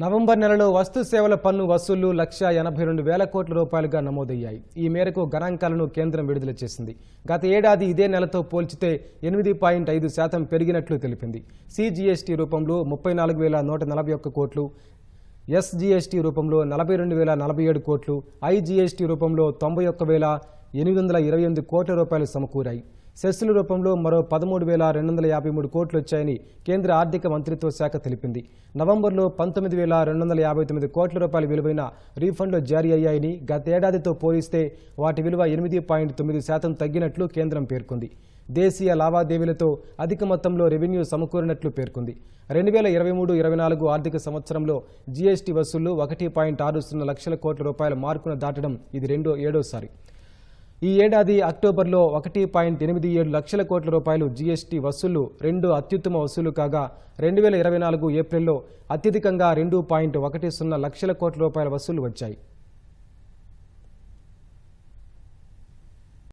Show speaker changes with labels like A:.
A: November నెలలో వస్తు సేవల పన్ను వసూళ్లు 1,82,000 కోట్ల రూపాయలుగా నమోదయ్యాయి. ఈ మేరకు గణాంకాలను కేంద్రం విడుదల చేసింది. గత ఏడాది ఇదే నెలతో పోల్చితే 8.5% పెరిగినట్లు తెలిపింది. సిజిఎస్టీ రూపంలో 34,141 కోట్లు, ఎస్జిఎస్టీ రూపంలో 42,047 కోట్లు, ఐజిఎస్టీ రూపంలో 91,828 కోట్ల రూపాయలు సమకూరాయి. సెస్సుల రూపంలో మరో 13,253 కోట్లు వచ్చాయని కేంద్ర ఆర్థిక మంత్రిత్వ శాఖ తెలిపింది. నవంబర్లో 19,259 కోట్ల రూపాయల విలువైన రీఫండ్లు జారీ అయ్యాయని, గతేడాదితో పోలిస్తే వాటి విలువ 8.9% తగ్గినట్లు కేంద్రం పేర్కొంది. దేశీయ లావాదేవీలతో అధిక మొత్తంలో రెవెన్యూ సమకూరినట్లు పేర్కొంది. 2023-24 ఆర్థిక సంవత్సరంలో జీఎస్టీ వసూళ్లు 1.60 లక్షల కోట్ల రూపాయల మార్కును దాటడం ఇది ఏడోసారి. ఈ ఏడాది అక్టోబర్లో 1.87 లక్షల కోట్ల రూపాయలు జీఎస్టీ వసూళ్లు రెండో అత్యుత్తమ వసూలు కాగా, 2024 ఏప్రిల్లో అత్యధికంగా 2.10 లక్షల కోట్ల రూపాయల వసూళ్లు వచ్చాయి.